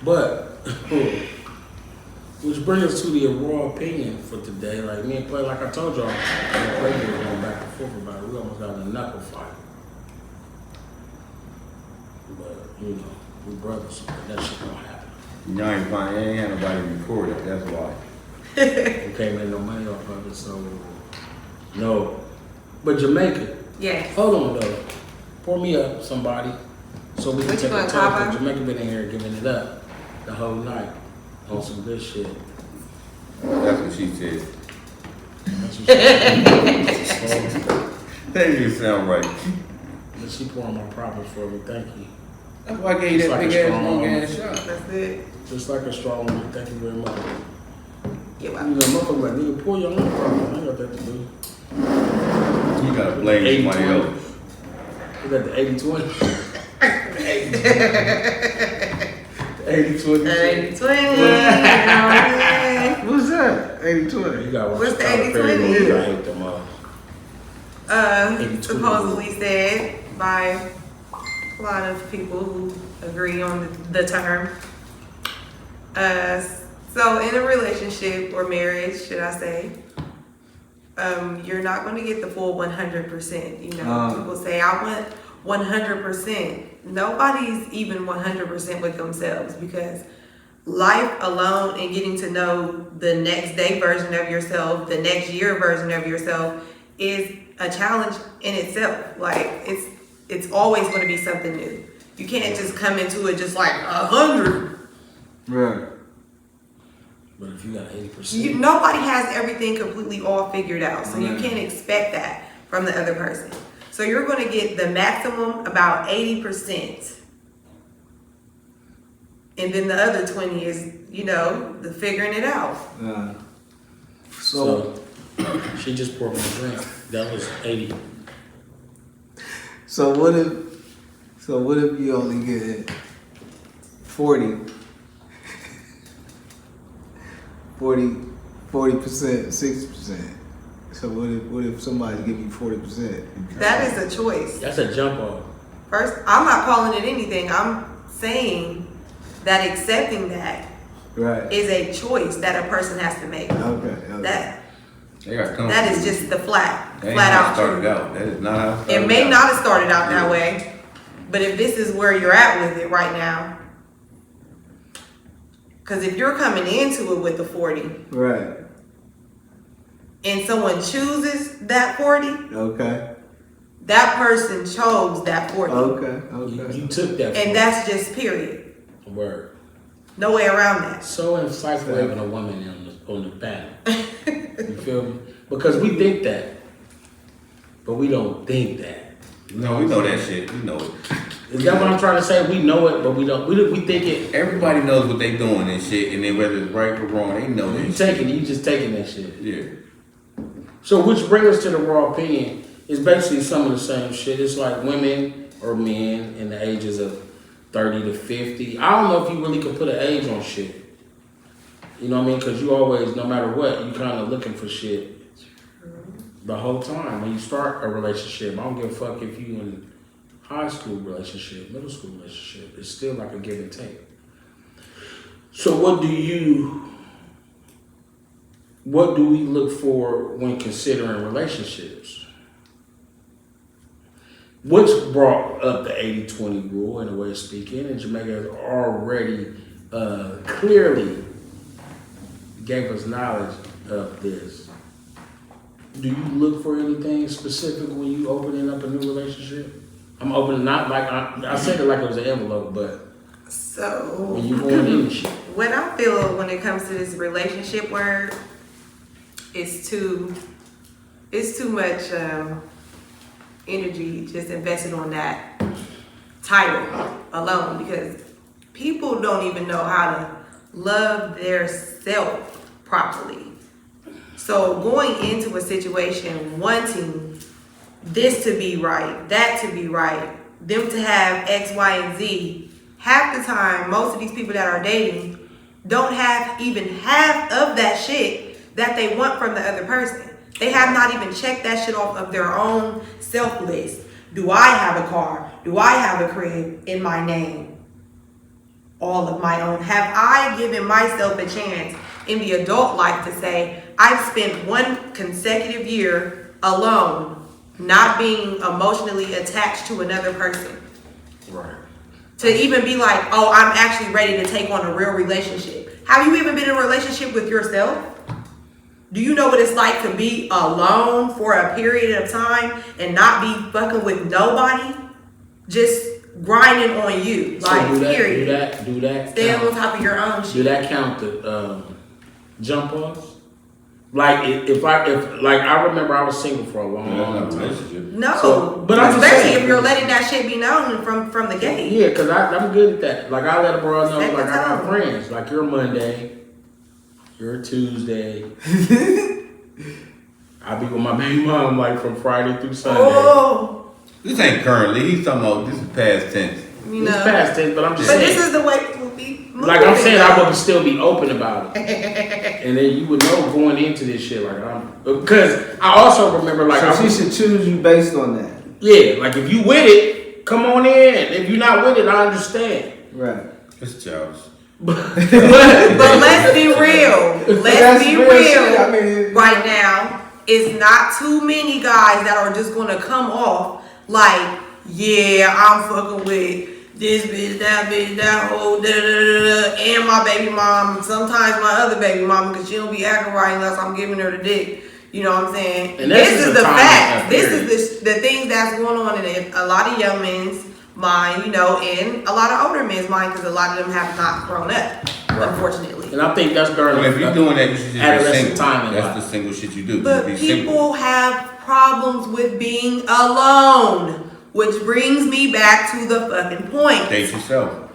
But which brings us to the raw opinion for today. Like me and Play, like I told y'all, me and Play were going back and forth about it. We almost got in a knuckle fight. But you know, we brothers, so that shit don't happen. Y'all ain't fine. Ain't had nobody record it. That's why. We can't make no money off of it, so no. But Jamaica. Yes. Hold on though. Pour me up, somebody, so we can take a talk. Jamaica been in here giving it up the whole night on some good shit. That's what she said. That's what she said. That didn't sound right. But she pouring my props for me. Thank you. That's why I gave you that big ass long ass shot. That's it. Just like a strong woman. Thank you very much. You're You welcome. know, motherfucker like, nigga, pour your own problem. I ain't got that to do. You gotta blame somebody else. You got the 80-20. The 80-20. 80-20. What's that? 80-20. You got What's the 80-20? I hate them all. 80-20. Supposedly said by a lot of people who agree on the term. So in a relationship or marriage, should I say, you're not going to get the full 100%. You know, people say, I want 100%. Nobody's even 100% with themselves, because life alone and getting to know the next day version of yourself, the next year version of yourself is a challenge in itself. Like it's always going to be something new. You can't just come into it just like 100. Right. But if you got 80%. Nobody has everything completely all figured out. So you can't expect that from the other person. So you're going to get the maximum about 80%. And then the other 20 is, you know, the figuring it out. So she just poured me a drink. That was 80. So what if you only get 40%, 60%? So what if somebody give you 40%? That is a choice. That's a jump off. First, I'm not calling it anything. I'm saying that accepting that Right. is a choice that a person has to make. Okay. That is just the flat That ain't out how it started truth. out. That is not how it started It may out. not have started out that way, but if this is where you're at with it right now, because if you're coming into it with the 40, Right. and someone chooses that 40, Okay. that person chose that 40. Okay. You took that. And that's just period. Word. No way around that. So insightful having a woman on the panel. You feel me? Because we think that, but we don't think that. No, we know that shit. We know it. Is that what I'm trying to say? We know it, but we don't. We think it. Everybody knows what they doing and shit, and then whether it's right or wrong, they know that You shit. taking it. You just taking that shit. Yeah. So which brings us to the raw opinion. It's basically some of the same shit. It's like women or men in the ages of 30 to 50. I don't know if you really can put an age on shit. You know what I mean? Because you always, no matter what, you kind of looking for shit the whole time. When you start a relationship, I don't give a fuck if you in high school relationship, middle school relationship. It's still like a give and take. So what do we look for when considering relationships? Which brought up the 80-20 rule in a way of speaking, and Jamaica has already clearly gave us knowledge of this. Do you look for anything specific when you opening up a new relationship? I'm opening, not like, I said it like it was an envelope, but So when you going in and shit. what I feel when it comes to this relationship word, it's too much energy just invested on that title alone, because people don't even know how to love their self properly. So going into a situation wanting this to be right, that to be right, them to have X, Y, and Z, half the time, most of these people that are dating don't have even half of that shit that they want from the other person. They have not even checked that shit off of their own self list. Do I have a car? Do I have a crib in my name? all of my own? Have I given myself a chance in the adult life to say, I've spent one consecutive year alone, not being emotionally attached to another person? Right. To even be like, oh, I'm actually ready to take on a real relationship. Have you even been in a relationship with yourself? Do you know what it's like to be alone for a period of time and not be fucking with nobody? Just grinding on you. Like, so period. Do that. Stay count, on top of your own shit. Do that count the jump offs? Like if I remember I was single for a long time. No, So, but I'm just especially saying, if you're letting that shit be known from the gate. Yeah, because I'm good at that. Like I let a bro know, Set the like I got tone. friends. Like you're a Monday, you're a Tuesday. I be with my baby mom like from Friday through Sunday. Oh, This ain't currently. He's talking about this is past tense. you It's know. past tense, but I'm just But saying. this is the way people be moving. Like I'm saying, though. I would still be open about it, and then you would know going into this shit. Like because I also remember like So she should choose you based on that. yeah, like if you with it, come on in. If you're not with it, I understand. Right. It's childish. But let's be real. Let's That's be real real. shit. I mean, Right now, it's not too many guys that are just gonna come off like, yeah, I'm fucking with this bitch, that whole and my baby mom. Sometimes my other baby mom, because she don't be acting right unless I'm giving her the dick. You know what I'm saying? And This that's is just the a time fact. and This period. is the things that's going on in a lot of young men's mind, you know, and a lot of older men's mind, because a lot of them have not grown up, unfortunately. And I think that's during Well, if you're doing that, you should just be adolescent single. time in That's life. the single shit you do. But Just be people single. have problems with being alone, which brings me back to the fucking point. Date yourself.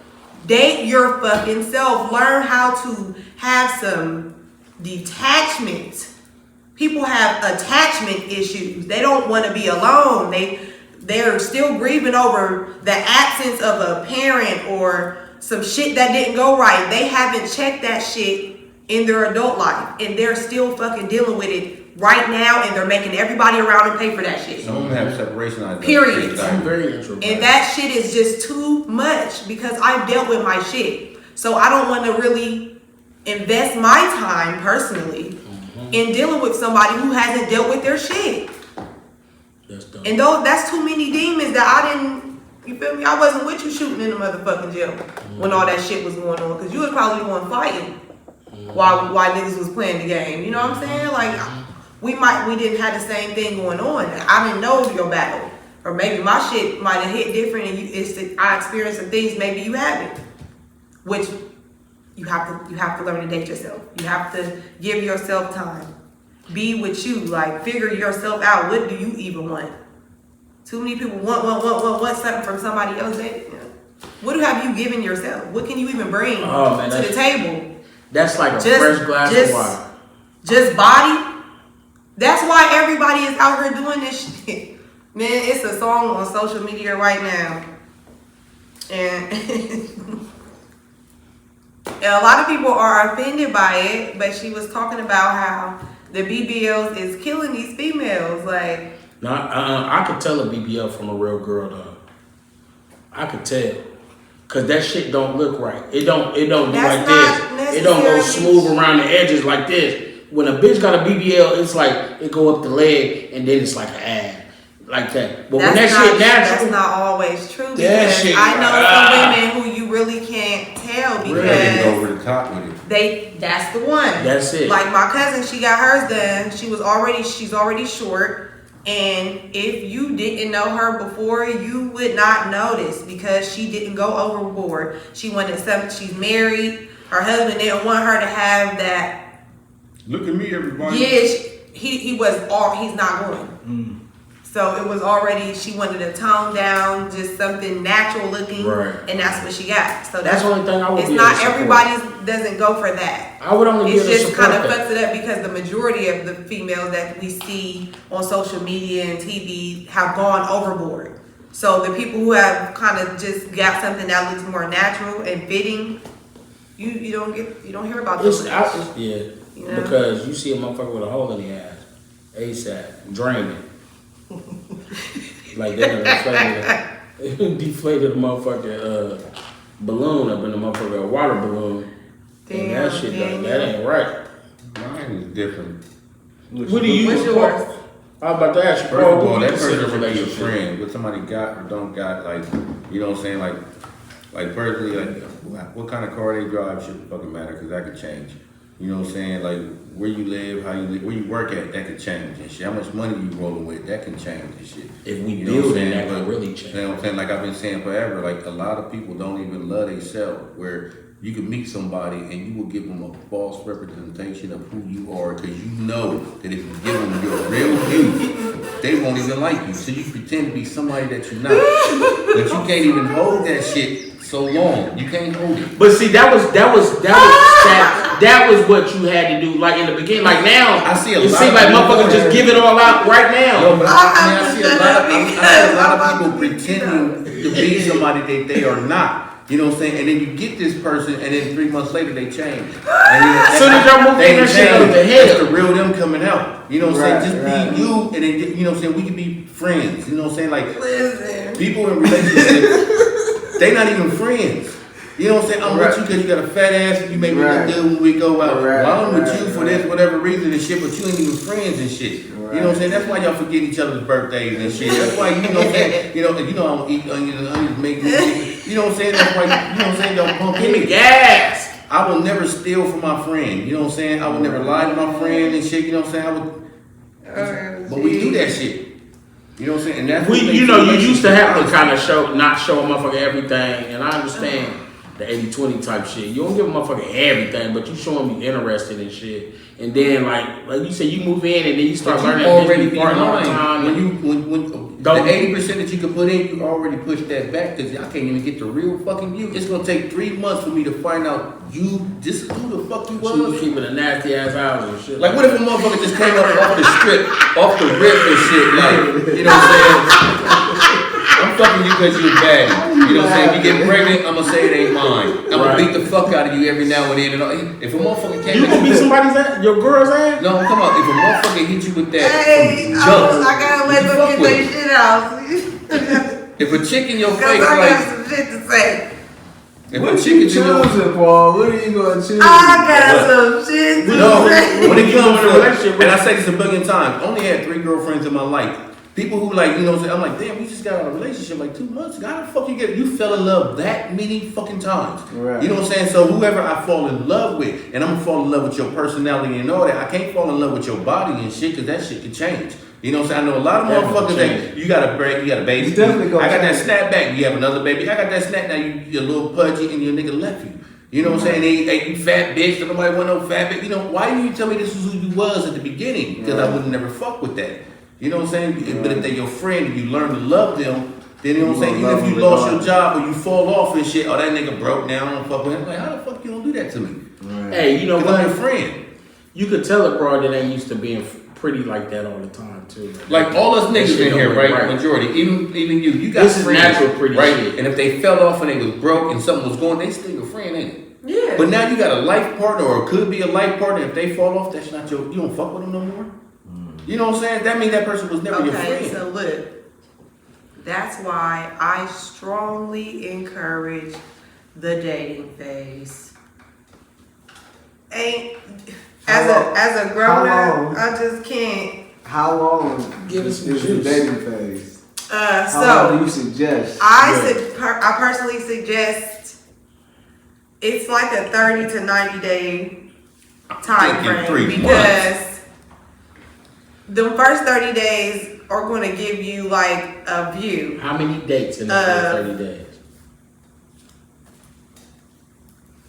Date your fucking self. Learn how to have some detachment. People have attachment issues. They don't want to be alone. They're still grieving over the absence of a parent or some shit that didn't go right. They haven't checked that shit in their adult life, and they're still fucking dealing with it right now, and they're making everybody around them pay for that shit. Some women have separation anxiety. Period. I'm very introverted. And that shit is just too much because I've dealt with my shit. So I don't want to really invest my time personally in dealing with somebody who hasn't dealt with their shit. That's dumb. And that's too many demons that I didn't, you feel me? I wasn't with you shooting in the motherfucking jail when all that shit was going on. Because you was probably the one fighting while niggas was playing the game. You know what I'm saying? Like, we didn't have the same thing going on. I didn't know your battle. Or maybe my shit might have hit different and I experienced some things maybe you haven't. Which you have to learn to date yourself. You have to give yourself time. Be with you. Like, figure yourself out. What do you even want? Too many people want something from somebody else. What have you given yourself? What can you even bring to the table? That's like a fresh glass of water. Just body. That's why everybody is out here doing this shit. Man, it's a song on social media right now. And a lot of people are offended by it, but she was talking about how the BBLs is killing these females. Like, No, I could tell a BBL from a real girl though. I could tell. Cause that shit don't look right. It don't do That's like not this. It don't go necessarily- smooth around the edges like this. When a bitch got a BBL, it's like it go up the leg and then it's like an ad. Like that. But when that shit natural, that's not always true, That because shit- I know some women who you really can't tell They can go because over the top with it. that's the one. That's it. Like my cousin, she got hers done. She's already short. And if you didn't know her before, you would not notice because she didn't go overboard. She wanted something, she's married. Her husband didn't want her to have that. Look at me, everybody. Yeah, he's not going. So it was already, she wanted to tone down, just something natural looking. Right. And that's what she got. So that's the only thing I would it's be not able to support. everybody doesn't go for that. I would only It's be able to just support kind of that. fucks it up because the majority of the females that we see on social media and TV have gone overboard. So the people who have kind of just got something that looks more natural and fitting, you don't hear about those. Yeah. You know? Because you see a motherfucker with a hole in the ass, ASAP, draining. Like they done deflated a motherfucking balloon up in the motherfucker, a water balloon. And that shit, that ain't right. Mine is different. What do you? What's yours? I was about to ask you. First of all, that consider person should be a relationship? friend. What somebody got or don't got, like, you know what I'm saying? Like personally, like, what kind of car they drive shouldn't fucking matter because that could change. You know what I'm saying? Like, where you live, how you live, where you work at, that could change and shit. How much money you rolling with, that can change and shit. If we You know what I'm build it, saying? that can But, really change. You know what I'm saying? Like I've been saying forever, like a lot of people don't even love themselves. Where you can meet somebody and you will give them a false representation of who you are because you know that if you give them your real you, they won't even like you. So you pretend to be somebody that you're not. But you can't even hold that shit so long. You can't hold it. But see, that was what you had to do. Like in the beginning, like now, I see a it lot seems of like people motherfuckers just give it all out right now. No, but I see a lot of people pretending to be somebody that they are not. You know what I'm saying? And then you get this person, and then 3 months later they change. As soon as y'all move in, that shit goes to hell. That's the real them coming out. You know what I'm saying? Just be you, and then you know what I'm saying? We can be friends. You know what I'm saying? Like people in relationships, they not even friends. You know what I'm saying? I'm with you because you got a fat ass and you make me look good when we go out. Well, I'm with you for this, whatever reason and shit, but you ain't even friends and shit. You know what I'm saying? That's why y'all forget each other's birthdays and shit. That's why, you know what I'm saying? You know I don't eat onions, onions make me shit. You know what I'm saying? That's why, you know what I'm saying? Don't pump Give me me. gas. I will never steal from my friend. You know what I'm saying? I will never lie to my friend and shit. You know what I'm saying? But we do that shit. You know what I'm saying? And that's You know, you used to have to kind of not show a motherfucker everything, and I understand the 80-20 type shit. You don't give a motherfucker everything, but you show them you interested in shit. And then, like you said, you move in and then you start learning already behind all the time. When the 80% that you can put in, you already push that back because y'all can't even get the real fucking you. It's gonna take 3 months for me to find out you. This is who the fuck you She was was. keeping a nasty ass house and shit. Like what if a motherfucker just came up off the strip, off the rip and shit? Like you know what I'm saying? I'm fucking you because you're bad. You know what I'm saying? If you get pregnant, I'm gonna say it ain't mine. I'm gonna beat the fuck out of you every now and then. And all. If a motherfucker came, You gonna beat somebody's ass? Your girl's ass? No, I'm talking about if a motherfucker hit you with that Hey, from jump. I gotta let them get their shit out. If a chick in your Cause face, I got like some shit to say. if What a you chick is in your choosing, Paul? What are you gonna choose? I got some shit to no, say. when it comes in a relationship to, with- and I say this a billion times, only had 3 girlfriends in my life. People who like, you know what I'm saying? I'm like, damn, we just got out of a relationship like 2 months ago. How the fuck you get it? You fell in love that many fucking times. Right. You know what I'm saying? So whoever I fall in love with, and I'm gonna fall in love with your personality and all that, I can't fall in love with your body and shit, cause that shit can change. You know what I'm saying? I know a lot of Definitely motherfuckers that you got a break, you got a baby. You definitely gonna I got change. that snap back, you have another baby. I got that snap now, you're a little pudgy and your nigga left you. You know what I'm saying? Hey, you fat bitch, don't nobody want no fat bitch. You know, why didn't you tell me this was who you was at the beginning? Because I would never fuck with that. You know what I'm saying? But if they're your friend and you learn to love them, then you know what I'm saying? Even if you lost your job or you fall off and shit, oh, that nigga broke now, I don't fuck with him. Like, how the fuck you don't do that to me? Hey, you know Because I'm what? your friend. You could tell a bro that ain't used to being pretty like that all the time too. Like all us That niggas shit in here, don't right? look Majority, even you got This is friends, natural pretty right? shit. And if they fell off and they was broke and something was going, they still your friend, ain't it? Yeah. But now you got a life partner or could be a life partner. If they fall off, that's not your. You don't fuck with them no more. You know what I'm saying? That means that person was never your friend. Okay, so look, that's why I strongly encourage the dating phase. As a grown up, I just can't. How long Give us is some the juice. dating phase? How long So do you suggest? I personally suggest it's like a 30 to 90 day time thinking frame 3 because the first 30 days are going to give you like a view. How many dates in the first 30 days?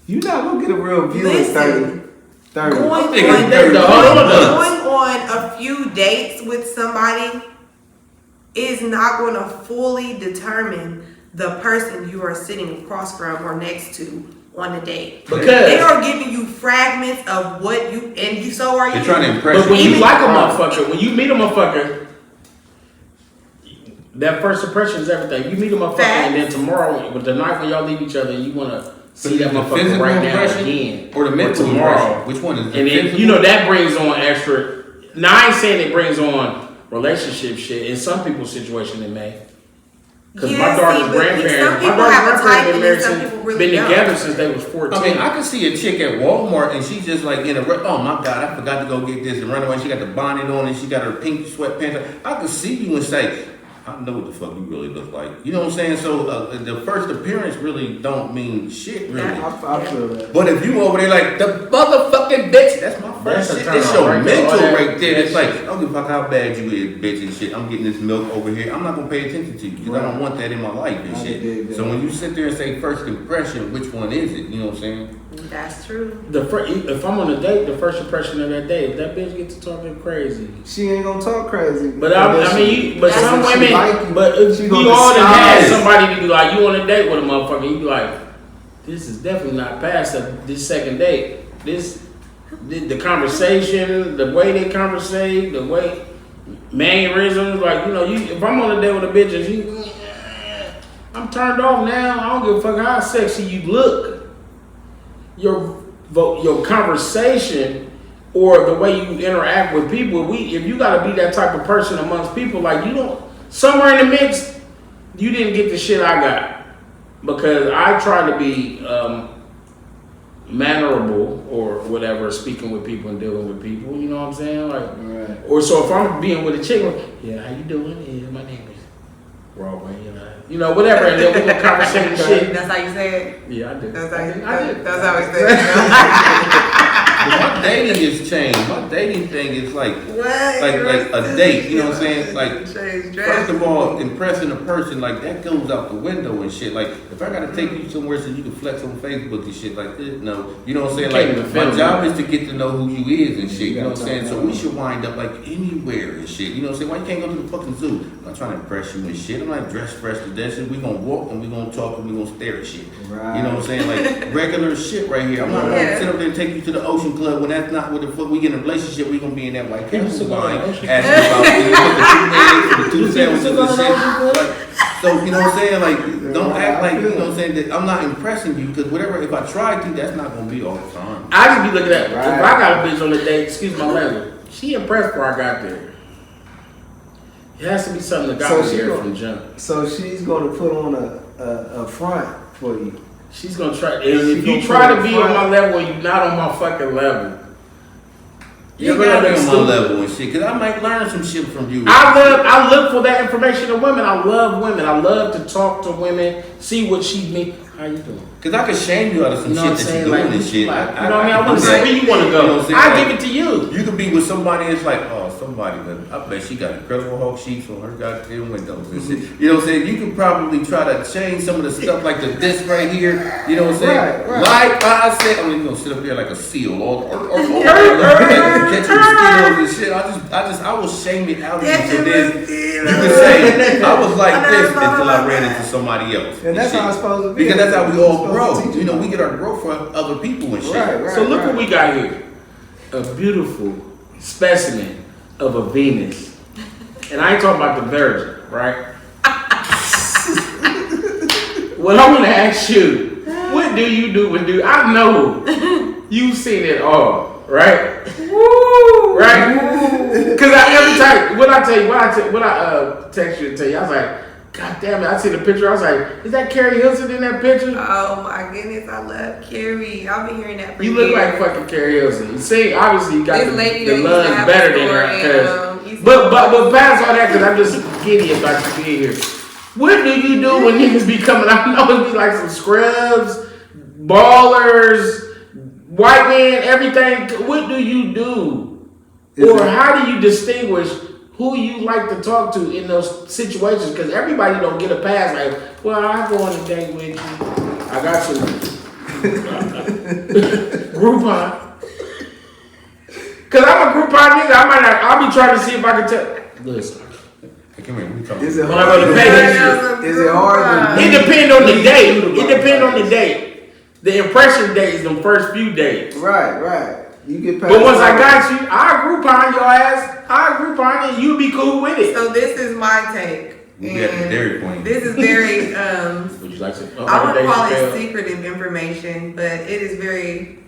You're not gonna get a real view in Listen. 30. Going on a few dates with somebody is not going to fully determine the person you are sitting across from or next to on a date. Because They are giving you fragments of what you and you. So are They're you? trying to impress But when you. you like a motherfucker, when you meet a motherfucker, that first impression is everything. You meet a motherfucker and then tomorrow, but the night when y'all leave each other, you want to see that the motherfucker physical right now impression again. or the mental tomorrow. impression? Which one is the And then, physical? you know, that brings on extra. Now, I ain't saying it brings on relationship shit. In some people's situation, it may. Because my daughter's grandparents been married been together since they was 14. I mean, I can see a chick at Walmart and she's just like oh my God, I forgot to go get this and run away. She got the bonnet on and she got her pink sweatpants. I could see you and say, I know what the fuck you really look like. You know what I'm saying? So the first appearance really don't mean shit, really. I feel that. But if you over there like, the motherfucking bitch, that's my first shit. It's your mental right there. It's like, I don't give a fuck how bad you is, bitch, and shit. I'm getting this milk over here. I'm not going to pay attention to you because I don't want that in my life and shit. So when you sit there and say first impression, which one is it? You know what I'm saying? That's true. If I'm on a date, the first impression of that day, if that bitch gets to talking crazy, she ain't gonna talk crazy. But some women, but if you all done had somebody to be like, you on a date with a motherfucker, you be like, this is definitely not past this second date. The conversation, the way they conversate, the way mannerisms, like if I'm on a date with a bitch and I'm turned off now. I don't give a fuck how sexy you look. Your conversation or the way you interact with people, if you gotta be that type of person amongst people, like somewhere in the mix, you didn't get the shit I got. Because I try to be mannerable or whatever, speaking with people and dealing with people, you know what I'm saying? Like, right. Or so if I'm being with a chick, yeah, how you doing? Yeah, my name is Raw-Opinion, whatever, and then we gonna conversate and shit. That's how you say it? Yeah, I did. That's how I we say it. My dating has changed. My dating thing is like a date. You know what I'm saying? Like, first of all, impressing a person like that goes out the window and shit. Like, if I gotta take you somewhere so you can flex on Facebook and shit like this, no. You know what I'm saying? Like, my job is to get to know who you is and shit. You know what I'm saying? So we should wind up like anywhere and shit. You know what I'm saying? Why you can't go to the fucking zoo? I'm not trying to impress you and shit. I'm not dressed fresh to that shit. We gonna walk and we gonna talk and we gonna stare at shit. Right. You know what I'm saying? Like regular shit right here. I'm not gonna sit up there and take you to the Ocean Club when that's not what the fuck we get in a relationship. We gonna be in that White Castle line asking about the 2 sandwiches and shit. So you know what I'm saying? Like don't act like you know what I'm saying that I'm not impressing you because whatever if I try to, that's not gonna be all the time. I just be looking at if I got a bitch on the date, excuse my language, she impressed before I got there. It has to be something that got me there from jump. So she's gonna put on a front for you. She's gonna try. If you try to be on my level, you're not on my fucking level. You're gonna be on my level and shit, cause I might learn some shit from you. I look for that information in women. I love women. I love to talk to women, see what she means. How you doing? Cause I can shame you out of some shit that you're doing and shit. Like, you know what I mean? I want to say where you want to go. I give it to you. You could be with somebody that's like, oh, somebody, I bet she got Incredible Hulk sheets on her goddamn windows and shit. You know what I'm saying? You could probably try to change some of the stuff like the disc right here. You know what I'm saying? Right. Like I said, you're gonna sit up there like a seal or catch your skills and shit. I will shame it out of you. So then you can say, I was like this until I ran into somebody else. And that's how it's supposed to be. Because that's how we all grow. You know, we get our growth from other people and shit. Right, so look what we got here. A beautiful specimen of a Venus. And I ain't talking about the Virgin, right? What I want to ask you, what do you do when I know you've seen it all, right? Woo! Right? Because every time, when I text you and tell you, I was like, God damn it, I see the picture, I was like, is that Carrie Hilson in that picture? Oh my goodness, I love Carrie. I've been hearing that for You years. look like fucking Carrie Hilson. You see, obviously you got This lady the that used to love have better a than store her. in, But past all that, because I'm just giddy about you being here. What do you do when niggas be coming? I know it be like some scrubs, ballers, white man, everything. What do you do? How do you distinguish who you like to talk to in those situations? Because everybody don't get a pass. Like, well, I go on a date with you. I got some Groupon. Because I'm a Groupon nigga. I'll be trying to see if I can tell. Listen. Come here, Is it When I go to pay that shit. Is it hard? It depends on the date. It depends on the date. The impression date is the first few days. Right. You get past. But once I got you, I Groupon your ass. I Groupon and you be cool with it. So this is my take. We got the Dairy Queen. This is very Would you like to? I wouldn't call it secretive information, but it is very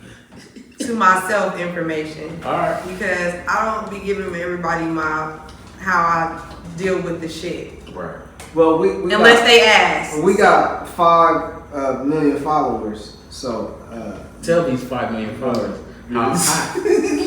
to myself information. All right. Because I don't be giving everybody how I deal with the shit. Right. Well, we unless they ask. We got 5 million followers, so Tell these 5 million followers how hot.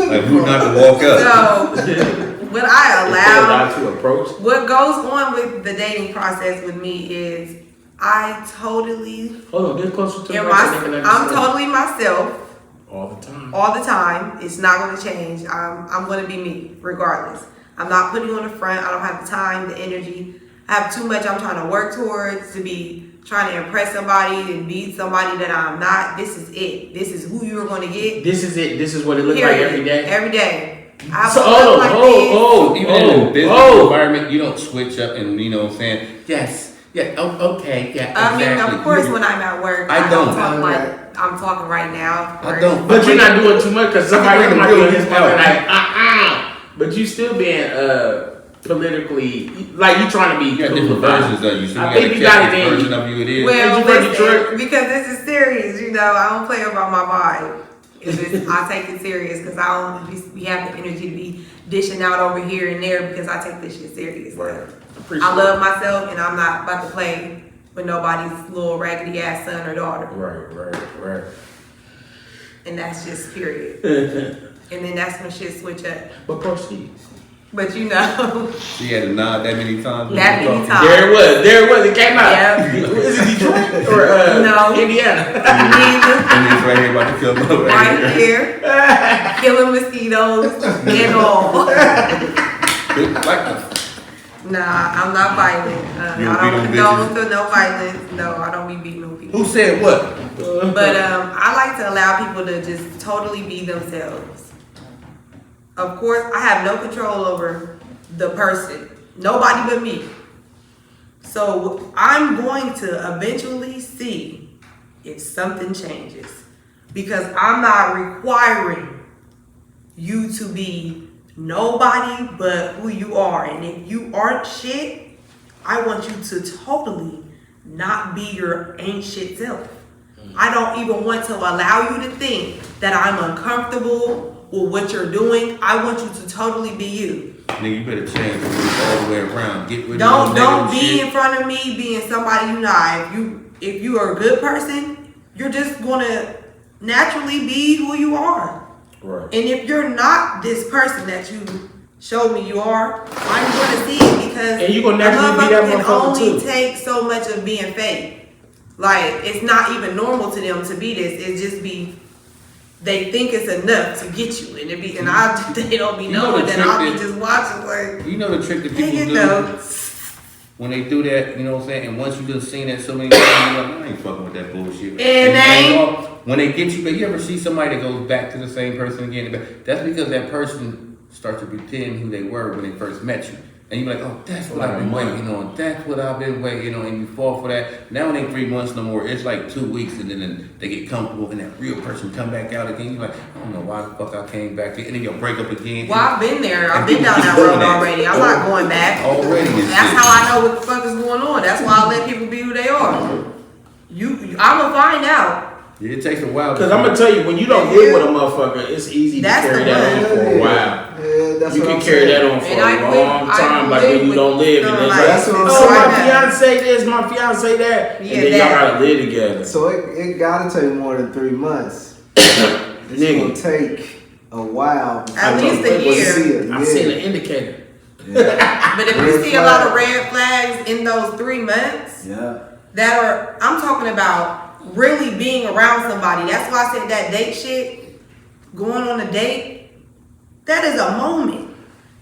Like who not to walk up. So, when I allow, to approach. what goes on with the dating process with me is I totally, Hold on, get closer to the I'm totally myself. all the time. All the time. It's not going to change. I'm going to be me regardless. I'm not putting on the front. I don't have the time, the energy. I have too much I'm trying to work towards to be trying to impress somebody and be somebody that I'm not. This is it. This is who you're going to get. This is it. This is what it looks like every day. Every day. I So Even in a business environment, you don't switch up and you know what I'm saying? Yes. Yeah. Oh, okay. Yeah. Exactly. I mean, of course, when I'm at work, I don't talk like I'm talking right now. I don't. But you're not doing too much because somebody might really be his help. mother like But you still being politically like you trying to be. You got different versions of you. So I you think you got got to it check in which you. version of you it is. Well, Did you bring listen, because this is serious, you know, I don't play about my vibe. I take it serious because I don't we have the energy to be dishing out over here and there because I take this shit serious. Right. I love myself and I'm not about to play with nobody's little raggedy ass son or daughter. Right. And that's just period. And then that's when shit switch up. But proceed. But you know. She had to nod that many times. That many times. There it was. It came out. Yep. Is it Detroit or No. Indiana? Neither. And it's right here about to kill me. Right here. Killing mosquitoes and all. Nah, I'm not violent. You don't I beat don't on condone to no violence. No, I don't be beating no people. Who said what? But I like to allow people to just totally be themselves. Of course, I have no control over the person. Nobody but me. So I'm going to eventually see if something changes. Because I'm not requiring you to be nobody but who you are. And if you aren't shit, I want you to totally not be your ain't shit self. I don't even want to allow you to think that I'm uncomfortable with what you're doing. I want you to totally be you. Nigga, you better change all the way around. Get rid of Don't be shit. in front of me being somebody you're not. If you are a good person, you're just gonna naturally be who you are. Right. And if you're not this person that you showed me you are, I'm gonna see it because And you gonna naturally be that can motherfucker only too. take so much of being fake. Like it's not even normal to them to be this. It just be they think it's enough to get you, and they don't be You know knowing the that trick I'll be that- just watching like. You know the trick that Take people it do though. when they do that, you know what I'm saying? And once you just seen that so many times, you're like, I ain't fucking with that bullshit. And when they get you, but you ever see somebody that goes back to the same person again? That's because that person starts to pretend who they were when they first met you. And you're like, oh, that's what I've been waiting on. That's what I've been waiting on. And you fall for that. Now it ain't 3 months no more. It's like 2 weeks. And then they get comfortable. And that real person come back out again. You're like, I don't know why the fuck I came back here. And then you'll break up again. Well, I've been there. I've And been people down keep that doing road that. already. I'm not going back. Already. and That's shit. how I know what the fuck is going on. That's why I let people be who they are. I'm gonna find out. It takes a while. Because I'm gonna tell you, when you don't live with a motherfucker, it's easy to That's carry the that on one. for a while. Yeah, that's You what can I'm carry saying. that on for And a long time, like when you don't live, and it's That's like, what I'm oh, saying. my fiance this, my fiance that, and Yeah, then y'all that. gotta live together. So it gotta take more than 3 months. It's gonna take a while. At before least a we year. see it. I've seen an indicator. Yeah. But if Red you see a lot of flag. red flags in those 3 months, Yeah. that are, I'm talking about really being around somebody. That's why I said that date shit, going on a date, that is a moment.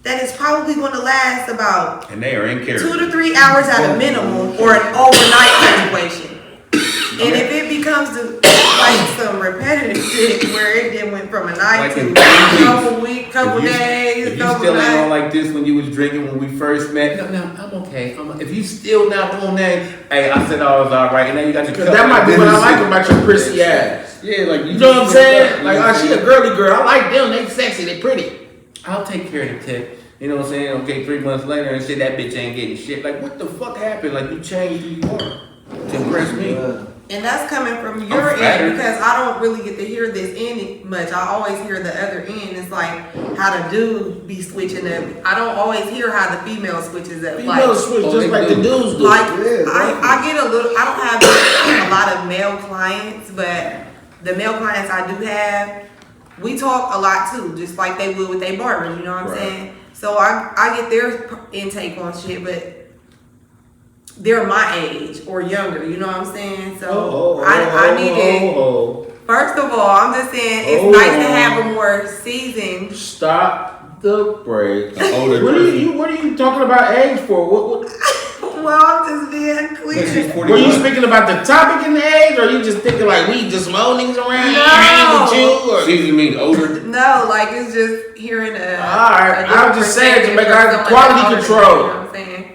That is probably going to last about And they are in character. 2 to 3 hours at a minimum, or an overnight situation. And if it becomes like some repetitive shit where it then went from a night Like to in 3 couple weeks, couple If you- days, If you couple still ain't on nights. like this when you was drinking when we first met, no, I'm okay. If you still not on that, hey, I said I was all right, and now you got your. Because that might be what I like about your prissy ass. Yeah, like You know what I'm saying? Like, oh, she a girl. girly girl. I like them. They sexy. They pretty. I'll take care of the tip. You know what I'm saying? Okay, 3 months later and shit, that bitch ain't getting shit. Like, what the fuck happened? Like, you changed who you are to impress me. Yeah. And that's coming from your end because I don't really get to hear this end much. I always hear the other end. It's like how the dude be switching up. I don't always hear how the female switches up. Females switch just like the dudes do. Like I get a little. I don't have a lot of male clients, but the male clients I do have, we talk a lot too, just like they would with their barbers. You know what I'm saying? So I get their intake on shit, but they're my age or younger, you know what I'm saying? So I need it. First of all, I'm just saying it's nice to have a more seasoned. Stop the break. An older What are you talking about age for? What? Well, I'm just being clear. Were you speaking about the topic in the age, or you just thinking like we just some old niggas around hanging with you? Or you mean older? No, like it's just hearing a. Alright, I'm just saying to make our quality control. You know what I'm saying?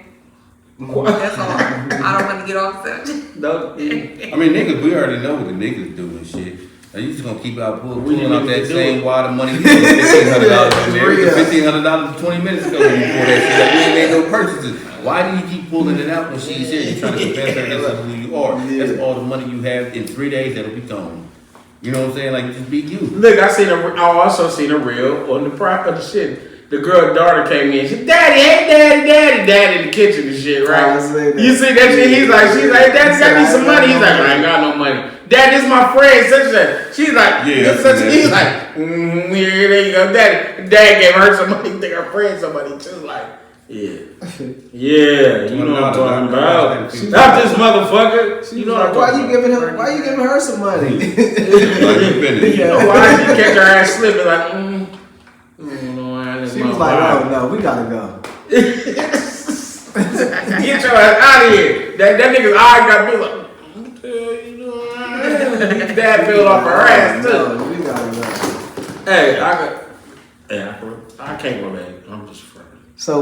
That's all. I don't want to get off subject. No. I mean, niggas, we already know what the niggas do and shit. Are you just gonna keep out pulling out that same wad of money? $1,500 in there. $1,500 20 minutes ago when you pulled that shit. Like, you ain't made no purchases. Why do you keep pulling it out when she's here? You're trying to convince her that's who you are. That's all the money you have in 3 days that'll be gone. You know what I'm saying? Like, just be you. Look, I also seen a reel on the prop of the shit. The girl daughter came in. She said, "Daddy, hey, daddy in the kitchen and shit, right?" You see that shit? She's like, "Daddy got me some money." He's like, "I ain't got no money." "Dad, this is my friend, such and such." She's like, "Yeah." He's like, "Here, there you go, Daddy." Dad gave her some money. Think her friend somebody too. Like, yeah, you know what I'm talking about. Not this motherfucker. You know what I'm Why you giving her some money? Why she catch her ass slipping like, She was like, "Oh no, we gotta go." Get your ass out of here. That nigga's eye got me like, his dad fell off her ass too. No, we gotta go. Hey, I can't relate. I'm just afraid. So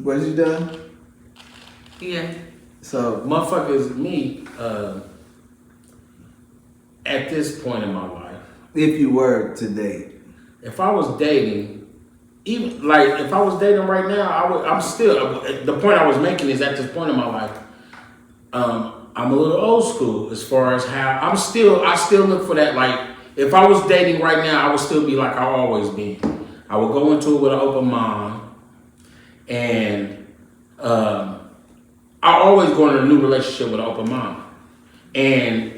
what you done? Yeah. So motherfuckers, me, at this point in my life, if you were to date. If I was dating, even like if I was dating right now, I'm still, the point I was making is at this point in my life, I'm a little old school as far as how I still look for that. Like if I was dating right now, I would still be like I've always been. I would go into it with an open mind, and I always go into a new relationship with an open mind, and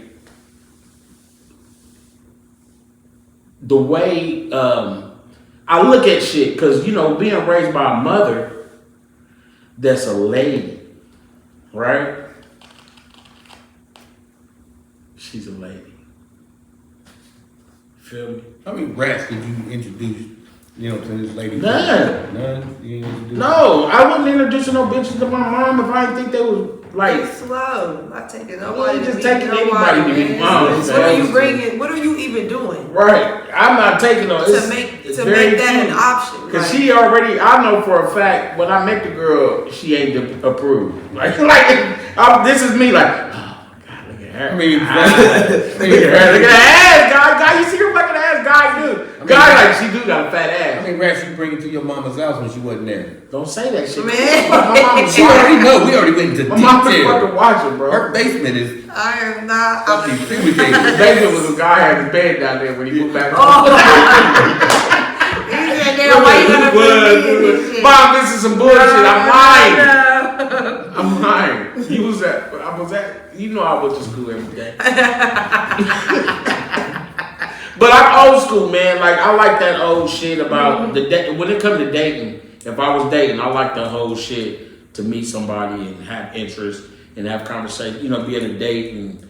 the way I look at shit, because, you know, being raised by a mother that's a lady, right? She's a lady. Feel me? How many rats did you introduce, to this lady? None. None? You didn't introduce No, I wouldn't introduce no bitches to my mom if I didn't think they was like. It's slow. Not taking nobody. Just taking anybody to be mom. What are you bringing? What are you even doing? Right. I'm not taking no. To make that an option. Because she already, I know for a fact, when I met the girl, she ain't approved. Like this is me like, oh my God, look at her. I mean, look at her ass, guy. You see her fucking ass, guy, dude. Like, she do got a fat ass. How many rats you bringing to your mama's house when she wasn't there? Don't say that shit. Man. My mom She already know. We already went into my detail. mom was fucking watching, bro. Her basement is I am not. fucking The fumigated. basement was a guy had his bed down there when he moved back. He said, "Damn, why you gonna bring me in this shit?" Mom, this is some bullshit. I'm lying. He was at. I was at. You know, I went to school every day. But I'm old school, man. Like I like that old shit about when it comes to dating. If I was dating, I like the whole shit to meet somebody and have interest and have conversation. You know, be at a date and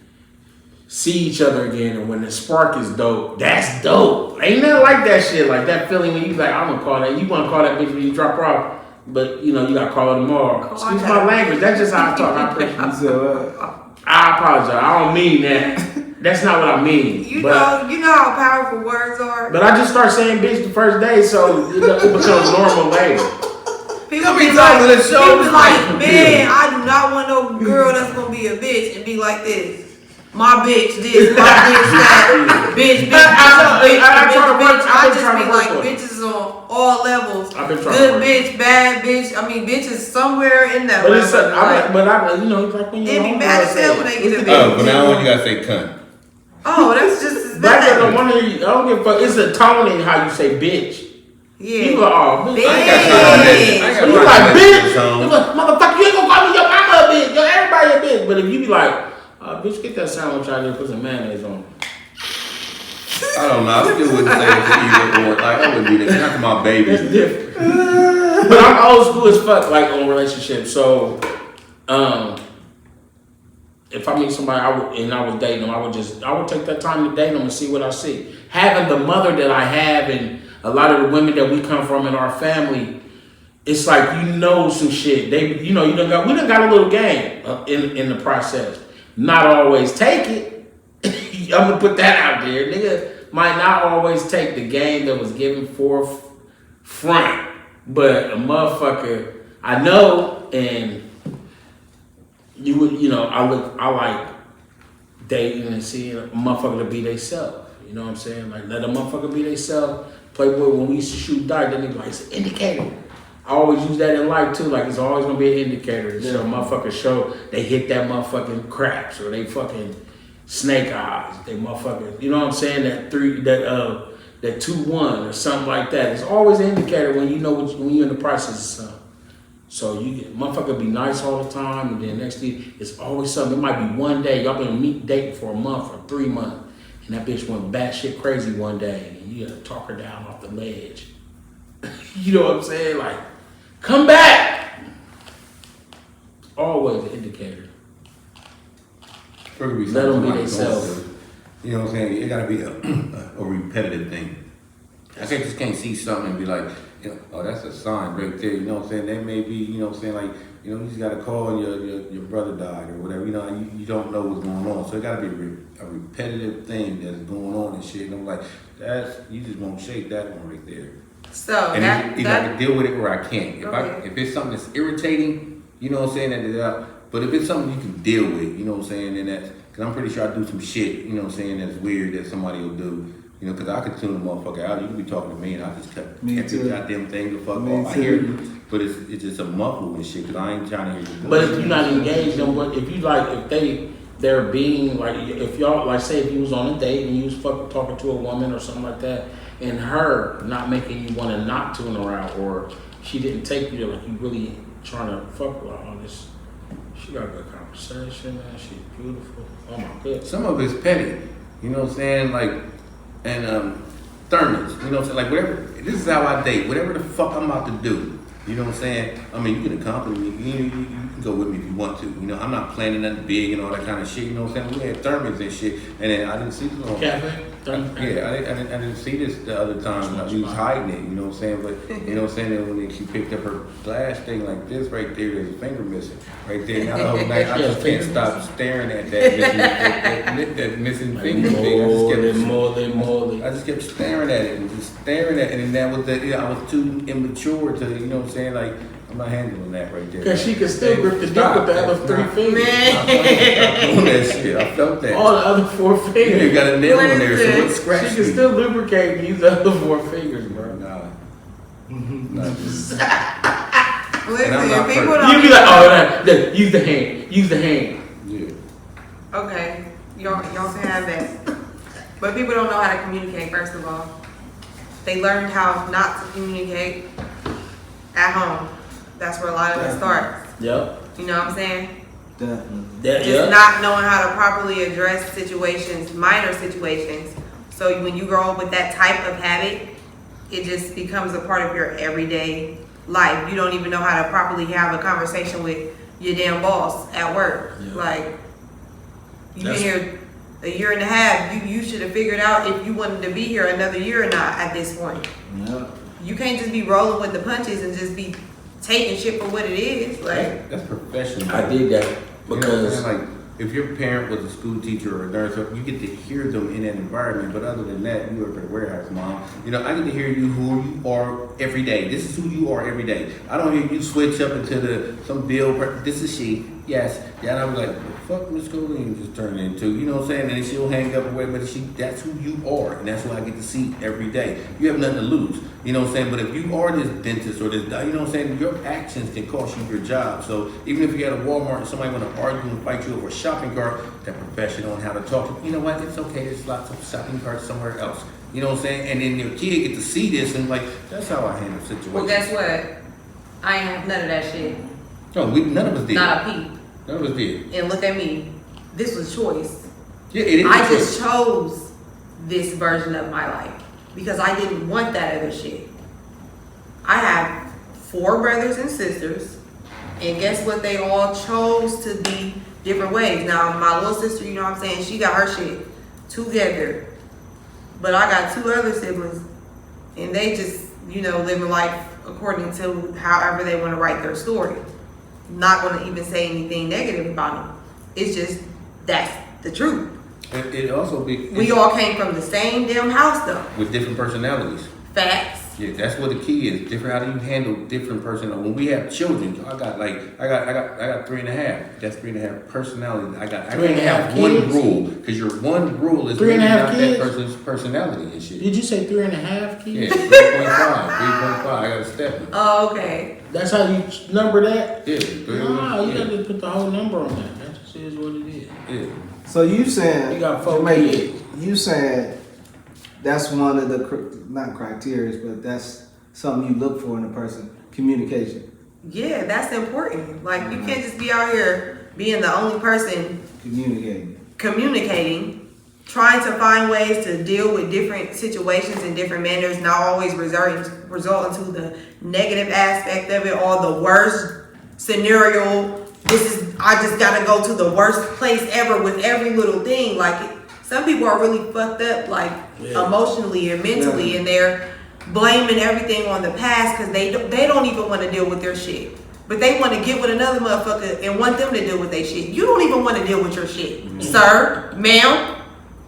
see each other again. And when the spark is dope, that's dope. Ain't nothing like that shit. Like that feeling when you like, I'm gonna call that. You want to call that bitch when you drop her off, but you know you gotta call her tomorrow. Excuse my language. That's just how I talk. I appreciate it. I apologize. I don't mean that. That's not what I mean. You know how powerful words are. But I just start saying bitch the first day, so it becomes normal later. People be like, man, I do not want no girl that's gonna be a bitch and be like this. My bitch this, my bitch that, bitch. I just be like, bitches bitches on all levels. I've been trying Good to bitch, bad bitch. I mean, bitches somewhere in that. But it's like, you know, it's like when you're It'd be bad as hell when they get a bitch. Oh, but now you gotta say cunt. Oh, that's just as Black girls bad. don't want to hear you. I don't give a fuck. It's a tone in how you say bitch. Yeah. People are all bitch. Bitch. I ain't got time for that. I ain't got You time like for that bitch? song. You like, motherfucker, you ain't gonna call me your mama a bitch. Yo, everybody a bitch. But if you be like, bitch, get that sandwich out there, put some mayonnaise on it. I don't know. I still wouldn't say it's either or. Like, I wouldn't be that. Not my baby. That's different. But I'm old school as fuck, like on relationships. So, if I meet somebody I was dating them, I would take that time to date them and see what I see. Having the mother that I have and a lot of the women that we come from in our family, it's like you know some shit. We done got a little game in the process. Not always take it. I'm gonna put that out there. Nigga might not always take the game that was given forth front, but a motherfucker I know, and I like dating and seeing a motherfucker to be they self. You know what I'm saying? Like let a motherfucker be they self. Playboy, when we used to shoot dice, then they be like, it's an indicator. I always use that in life too. Like it's always gonna be an indicator to show motherfucker show they hit that motherfucking craps or they fucking snake eyes. They motherfucking, you know what I'm saying? That 2-1 or something like that. It's always an indicator when you know when you're in the process of something. So you get motherfucker be nice all the time, and then next thing it's always something. It might be one day y'all been dating for a month or 3 months, and that bitch went batshit crazy one day, and you gotta talk her down off the ledge. You know what I'm saying? Like, come back. Always an indicator. Let them be themselves. You know what I'm saying? It gotta be a repetitive thing. I just can't see something and be like, oh, that's a sign right there. You know what I'm saying? That may be, you know what I'm saying? Like, you just got a call and your brother died or whatever. You know, you don't know what's going on. So it gotta be a repetitive thing that's going on and shit. And I'm like, you just won't shake that one right there. So and either I can deal with it or I can't. If it's something that's irritating, you know what I'm saying? But if it's something you can deal with, you know what I'm saying? Then because I'm pretty sure I do some shit, you know what I'm saying, that's weird that somebody will do. You know, because I could tune the motherfucker out. You could be talking to me and I just kept the goddamn thing the fuck off. I hear you, but it's just a muffle and shit because I ain't trying to hear you. But if you're not engaged in what, if you like, if they're being, like, if y'all, like, say if you was on a date and you was fucking talking to a woman or something like that, and her not making you want to not tune her out, or she didn't take you there, like, you really trying to fuck with her on this, she got a good conversation, man, she's beautiful, oh my goodness. Some of it's petty, you know what I'm saying, like, and thermos, you know what I'm saying, like, whatever, this is how I date, whatever the fuck I'm about to do, you know what I'm saying, I mean, you can accompany me, you can go with me if you want to, you know, I'm not planning nothing big and all that kind of shit, you know what I'm saying, we had thermos and shit, and then I didn't see this on Cafe? Yeah, I didn't see this the other time. Like, she was hiding it, you know what I'm saying? But you know what I'm saying? Then when she picked up her glass thing like this right there, there's a finger missing right there. Now the whole night I just can't stop staring at that missing finger thing. I just kept staring at it and just staring at it, and that was I was too immature to, you know what I'm saying? Like, I'm not handling that right there. Because she could still grip the dick with the other 3 fingers. Stop doing that shit. I felt that. All the other 4 fingers. You got a nail in there, so what scratched She can still lubricate and use the other 4 fingers, bro. Nah. Listen, I'm not people perfect. don't. You be like, use the hand. Use the hand. Yeah. Okay, y'all can have that. But people don't know how to communicate, first of all. They learned how not to communicate at home. That's where a lot of it starts. Yep. You know what I'm saying? Definitely. Just not knowing how to properly address situations, minor situations. So when you grow up with that type of habit, it just becomes a part of your everyday life. You don't even know how to properly have a conversation with your damn boss at work. Yeah. Like, you've been here a year and a half. You should have figured out if you wanted to be here another year or not at this point. Yep. You can't just be rolling with the punches and just be taking shit for what it is. Like, That's professional. I did that You know because what I'm saying? Like, if your parent was a school teacher or a nurse, you get to hear them in that environment. But other than that, you work at a warehouse, mom. You know, I get to hear who you are every day. This is who you are every day. I don't hear you switch up into some bill. This is she. Yes. Yeah, and I was like, fuck Miss Colleen just turned into, you know what I'm saying? And she'll hang up away, but that's who you are. And that's what I get to see every day. You have nothing to lose. You know what I'm saying? But if you are this dentist or this, you know what I'm saying? Your actions can cost you your job. So even if you're at a Walmart and somebody want to argue and fight you over a shopping cart, that professional on how to talk to, you know what? It's okay. There's lots of shopping carts somewhere else. You know what I'm saying? And then your kid get to see this and like, that's how I handle situations. Well, guess what? I ain't have none of that shit. No, none of us did. Not a peep. None of us did. And look at me. This was choice. Yeah, it is. I just chose this version of my life because I didn't want that other shit. I have 4 brothers and sisters, and guess what? They all chose to be different ways. Now, my little sister, you know what I'm saying? She got her shit together. But I got 2 other siblings, and they just, you know, living life according to however they want to write their story. Not going to even say anything negative about them. It's just, that's the truth. It also be. We all came from the same damn house, though. With different personalities. Facts. Yeah, that's what the key is. Different. How do you handle different personalities? When we have children, I got 3.5. That's 3.5 personality. I can't have one rule because your one rule is really not that person's personality and shit. Did you say 3.5 kids? Yeah, 3.5. 3.5. I got a step. Oh, okay. That's how you number that? Yeah. No, you got to put the whole number on that. That just is what it is. Yeah. So you saying you got 4 kids? You saying that's one of the not criteria, but that's something you look for in a person: communication. Yeah, that's important. Like, you can't just be out here being the only person communicating, trying to find ways to deal with different situations in different manners, not always result into the negative aspect of it or the worst scenario. I just gotta go to the worst place ever with every little thing. Like, some people are really fucked up, like, emotionally and mentally, and they're blaming everything on the past because they don't even want to deal with their shit. But they want to get with another motherfucker and want them to deal with their shit. You don't even want to deal with your shit. Sir, ma'am,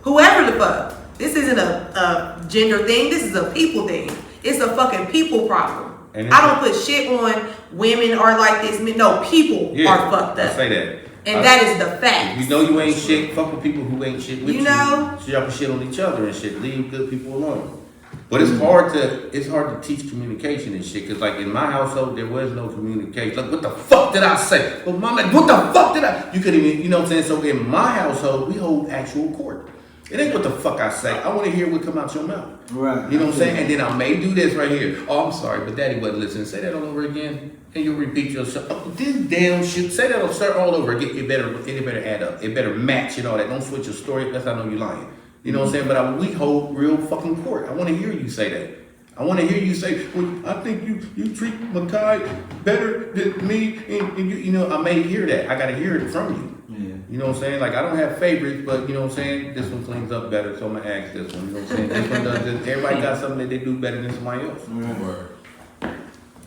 whoever the fuck. This isn't a gender thing. This is a people thing. It's a fucking people problem. I don't put shit on women are like this. No, people are fucked up. I say that. And that is the fact. You know you ain't shit. Fuck with people who ain't shit with you. You know? So y'all can shit on each other and shit. Leave good people alone. But it's hard to teach communication and shit. Cause like in my household there was no communication. Like, what the fuck did I say? Well, mama, what the fuck did I? You couldn't even, you know what I'm saying? So in my household we hold actual court. It ain't what the fuck I say. I want to hear what come out your mouth. Right. You know what I'm saying? And then I may do this right here. Oh, I'm sorry, but Daddy wasn't listening. Say that all over again, and you'll repeat yourself. Oh, this damn shit. Say that all over again. It better add up. It better match and all that. Don't switch your story. That's how I know you're lying. You know what I'm saying? But we hold real fucking court. I want to hear you say that. I want to hear you say, well, I think you treat Makai better than me, and you know, I may hear that. I got to hear it from you. Yeah. You know what I'm saying? Like, I don't have favorites, but you know what I'm saying? This one cleans up better, so I'm going to ask this one. You know what I'm saying? This one does this. Everybody got something that they do better than somebody else. And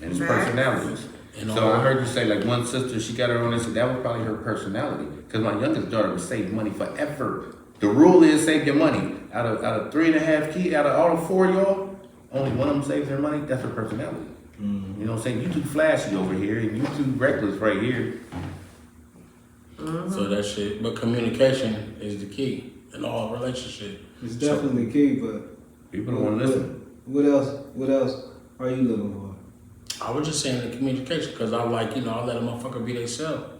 it's personalities. So I heard you say, like, one sister, she got her own, and that was probably her personality. Because my youngest daughter would save money forever. The rule is save your money. Out of 3.5 kids, out of all 4 of y'all, only one of them saves their money. That's her personality. Mm-hmm. You know what I'm saying? You too flashy over here, and you too reckless right here. Mm-hmm. So that shit, but communication is the key in all relationships. It's definitely key, but people don't want to listen. What else are you looking for? I was just saying the communication because I like, you know, I let a motherfucker be themselves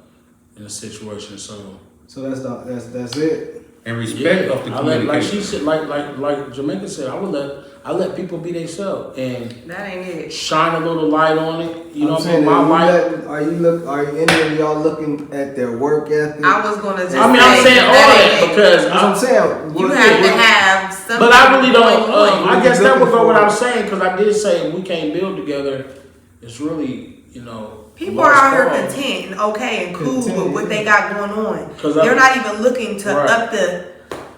in a situation. So that's it. And respect of the communication. Like she said, like Jamaica said, I let people be themselves and that ain't it. Shine a little light on it. You know what I'm saying? My light. Are any of y'all looking at their work ethic? I was gonna just. I'm saying all that because I'm saying you have to have something. But I really don't. I guess that would go what I'm saying because I did say we can't build together. It's really, you know. People are out here content and okay and cool with what they got going on. They're not even looking to up the,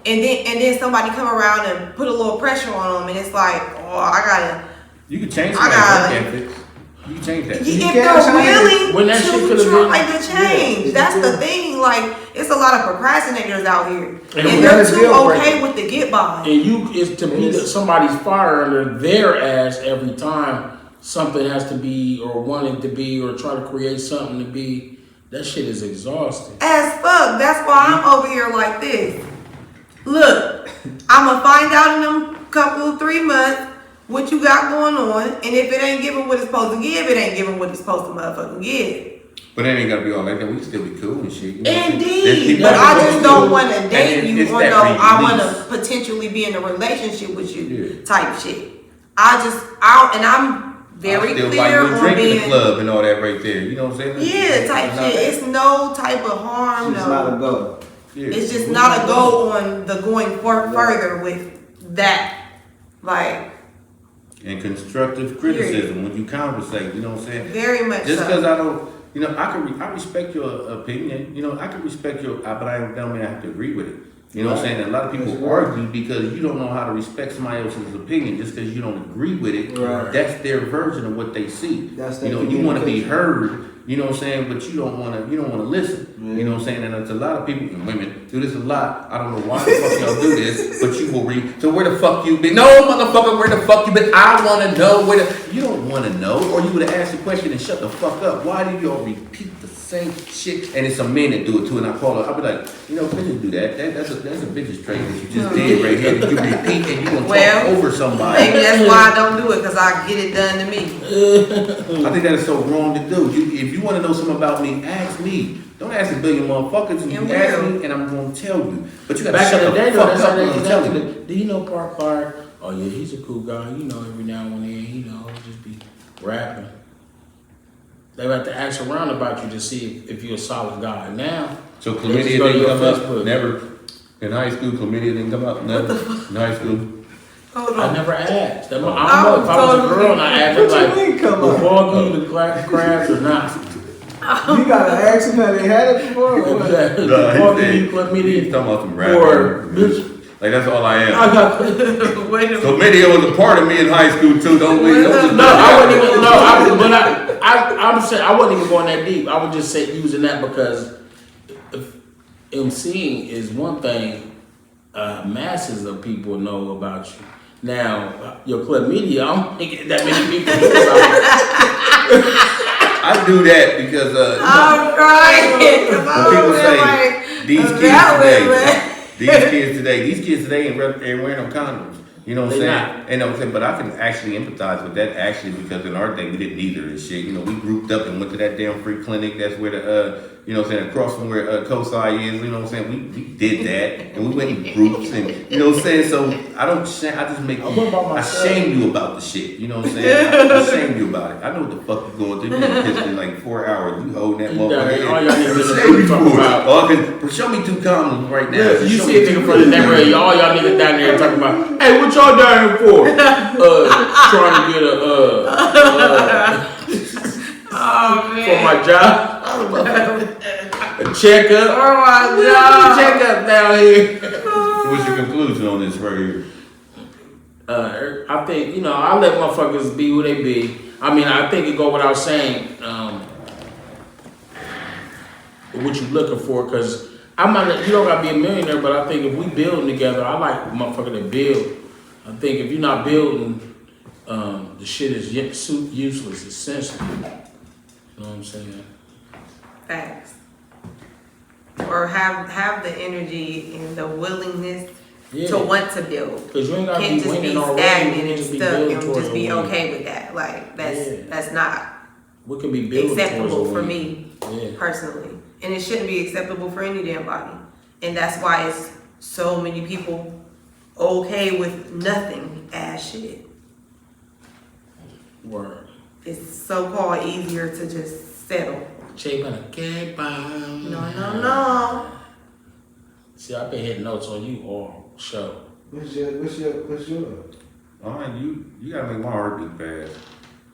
and then somebody come around and put a little pressure on them, and it's like, oh, I gotta. You can change that work ethic. You can change that. If they're willing to try to change, that's the thing. Like, it's a lot of procrastinators out here, and they're too okay with the get by. And it's to be somebody's fire under their ass every time. Something has to be or wanted to be or try to create something to be That shit is exhausting. As fuck. That's why I'm over here like this. Look, I'ma find out in them couple 3 months what you got going on, and if it ain't giving what it's supposed to give, it ain't giving what it's supposed to motherfucking give. But it ain't gotta be all like that. We can still be cool and shit. You know? Indeed, but I just don't want to date you or no, I want to potentially be in a relationship with you type shit. And I'm very still clear like on drinking being the club and all that right there. You know what I'm saying? yeah type shit. It's no type of harm. It's not a go. Yeah. It's just not a go on the going further with that, like. And constructive criticism when you conversate. You know what I'm saying? Very much Just so. because I don't, you know, I respect your opinion. You know, I can respect your, but I don't mean I have to agree with it. You know what I'm saying? And a lot of people argue because you don't know how to respect somebody else's opinion just because you don't agree with it. Right. That's their version of what they see. That's you know, you want to be heard. You know what I'm saying? But you don't want to listen. Yeah. You know what I'm saying? And it's a lot of people and women do this a lot. I don't know why the fuck y'all do this, but you will read. So where the fuck you been? No, motherfucker, where the fuck you been? I want to know where the. You don't want to know, or you would have asked the question and shut the fuck up. Why do y'all repeat the same shit? And it's a men that do it too. And I call it. I'll be like, you know, bitches do that. That's a bitch's trait that you just did right here. That you repeat and you gonna talk over somebody. Maybe that's why I don't do it because I get it done to me. I think that is so wrong to do. If you want to know something about me, ask me. Don't ask a billion motherfuckers. And you ask me, and I'm going to tell you. But you got to shut the fuck up when I'm telling you. Do you know Park? Oh yeah, he's a cool guy. You know, every now and then, you know, just be rapping. They have to ask around about you to see if you're a solid guy. Now, so chlamydia didn't come up. Never in high school. Chlamydia didn't come up. Never in high school. I never asked. I don't know if I was a girl and I asked her like, before you the crabs or not. You gotta ask them have they had it before? Exactly. He's talking about some rap. Like that's all I am. Wait a minute. Chlamydia was a part of me in high school too. Don't we? I wouldn't even. No, I'm saying I wasn't even going that deep. I would just say using that because if MCing is one thing, masses of people know about you. Now, your chlamydia, I don't think that many people know about you. I do that because I'm crying. People say these kids today ain't wearing no condoms. You know what I'm saying? And I'm saying, but I can actually empathize with that actually because in our day we didn't either and shit. You know, we grouped up and went to that damn free clinic. That's where the you know what I'm saying, across from where COSI is. You know what I'm saying? We did that and we went in groups and you know what I'm saying. So I shame you about the shit. You know what I'm saying? I shame you about it. I know what the fuck you going through. You been pissed in like 4 hours. You holding that motherfucker. All y'all niggas talking about. Show me 2 condoms right now. Yeah, you see a nigga from the neighborhood. All y'all niggas down there talking about, hey, what y'all down here for? Trying to get for my job. A checkup. Oh my God. Checkup down here. What's your conclusion on this right here? I think, you know, I let motherfuckers be who they be. I mean, I think it go without saying what you looking for, because you don't gotta be a millionaire, but I think if we building together, I like a motherfucker that build. I think if you're not building, the shit is useless, essentially. You know what I'm saying? Facts. Or have the energy and the willingness to want to build. Because you ain't gotta can't be just be winning already. stagnant and stuck and just be okay with that. Like that's not what can be built acceptable for me personally, and it shouldn't be acceptable for any damn body. And that's why it's so many people okay with nothing ass shit. Word. It's so called easier to just settle. No. See, I've been hitting notes on you all show. What's your? Alright, you gotta make my heart beat fast.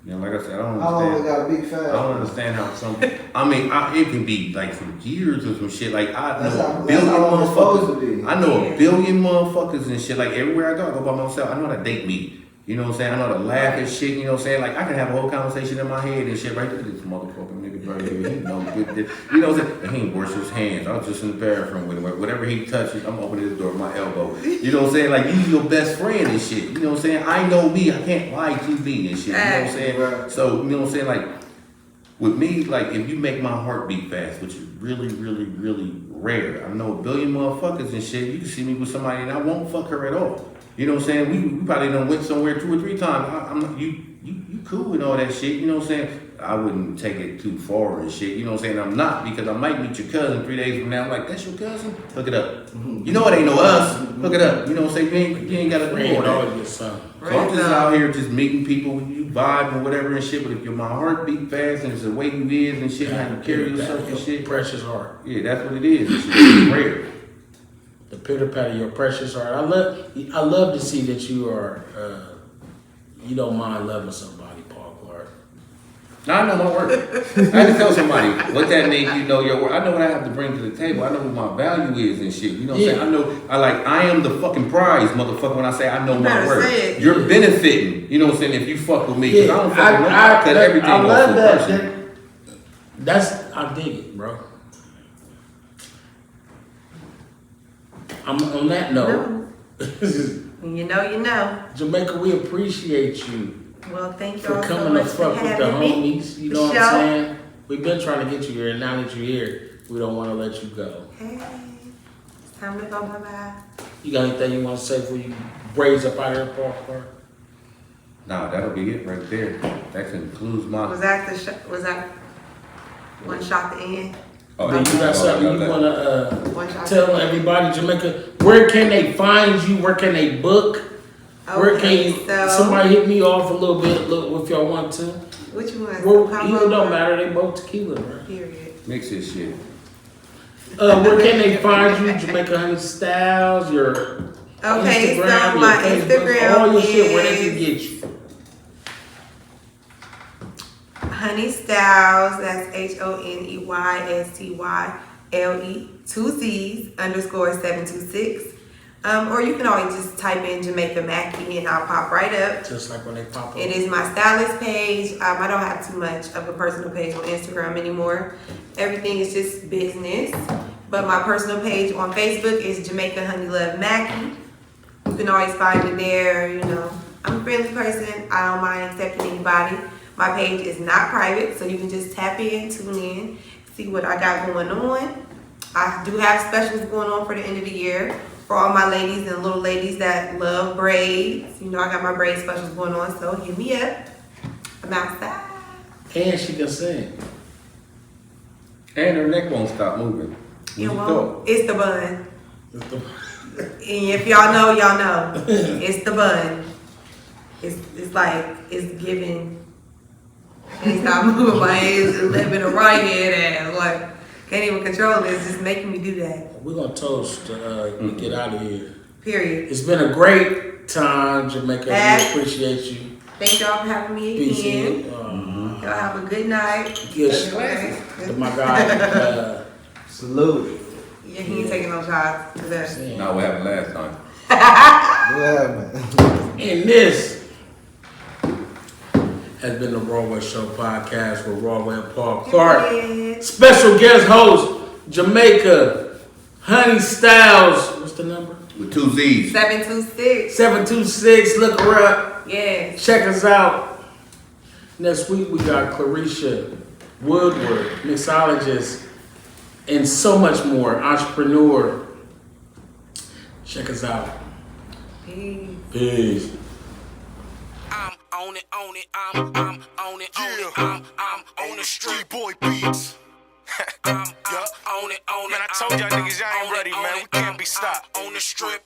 You know, like I said, I don't understand. How long it gotta beat fast? I don't understand how some. I mean, it can be like some years or some shit. Like I know a billion motherfuckers. I know a billion motherfuckers and shit. Like everywhere I go by myself. I know how to date me. You know what I'm saying? I know how to laugh and shit. You know what I'm saying? Like I can have a whole conversation in my head and shit. Right there, this motherfucking nigga right here. He know good. You know what I'm saying? And he ain't wash his hands. I was just in the bathroom with him. Whatever he touches, I'm opening his door with my elbow. You know what I'm saying? Like you your best friend and shit. You know what I'm saying? I know me. I can't lie to me and shit. You know what I'm saying? So you know what I'm saying? Like With me, like, if you make my heart beat fast, which is really, really, really rare. I know a billion motherfuckers and shit. You can see me with somebody and I won't fuck her at all. You know what I'm saying? We probably done went somewhere 2 or 3 times. You cool and all that shit. You know what I'm saying? I wouldn't take it too far and shit. You know what I'm saying? I'm not, because I might meet your cousin 3 days from now. I'm like, that's your cousin? Hook it up. You know it ain't no us. Hook it up. You know what I'm saying? You ain't got to do all that. So I'm just out here just meeting people, you vibe and whatever and shit. But if you're my heart beat fast and it's the way you is and shit, how you carry yourself and shit. Precious heart. Yeah, that's what it is. It's rare. The pitter patter of your precious heart. I love to see that you are. You don't mind loving somebody, Paul Clark. Now I know my work. I had to tell somebody what that means. You know your work. I know what I have to bring to the table. I know what my value is and shit. You know what I'm saying? I am the fucking prize, motherfucker. When I say I know my work, you're benefiting. You know what I'm saying? If you fuck with me, because I don't fuck with nobody. Cut everything I love off that. I dig it, bro. I'm on that note. You know. Jamaica, we appreciate you. Well, thank you for all coming so much to fuck for with the having me. homies. You know what I'm saying? We've been trying to get you here, and now that you're here, we don't want to let you go. Hey, it's time to go bye-bye. You got anything you want to say before you braise up out of here, Paul Clark? Nah, that'll be it right there. That concludes my. Was that one shot to end? Oh, you got something you want to tell everybody, Jamaica? Where can they find you? Where can they book? Where can you, somebody hit me off a little bit if y'all want to? Which one? Well, it don't matter. They both tequila, right? Period. Mix this shit. Where can they find you? Jamaica Honey Styles, your okay, Instagram, so my your Facebook, Instagram all your is shit, where they can get you. Honey Styles, that's HONEYSTYLE 2 C's _726. Or you can always just type in Jamaica Mackie and I'll pop right up. Just like when they pop up. It is my stylist page. I don't have too much of a personal page on Instagram anymore. Everything is just business. But my personal page on Facebook is Jamaica Honey Love Mackie. You can always find me there. You know, I'm a friendly person. I don't mind accepting anybody. My page is not private, so you can just tap in, tune in, see what I got going on. I do have specials going on for the end of the year for all my ladies and little ladies that love braids. You know, I got my braid specials going on, so hit me up. I'm outside. And she can sing. And her neck won't stop moving. You won't. It's the bun. And if y'all know, y'all know. It's the bun. It's like, it's giving. And stop moving my head a little bit of right head ass. Like, can't even control it. It's just making me do that. We're going to toast to get out of here. Period. It's been a great time, Jamaica. We appreciate you. Thank y'all for having me again. Y'all have a good night. Yes. To my guy. Salute. Yeah, he ain't taking no shots. No, what happened last time? And this has been the Rawway Show podcast with Rawway and Paul Clark. Special guest host, Jamaica Honey Styles. What's the number? With 2 Z's. 726. 726. Look her up. Yes. Check us out. Next week we got Clarisha Woodward, mixologist, and so much more. Entrepreneur. Check us out. Peace. Peace. I'm on it, I'm on it, I'm on the street boy beats. I'm on it, man, I told y'all niggas y'all ain't ready, man, we can't be stopped. On the strip.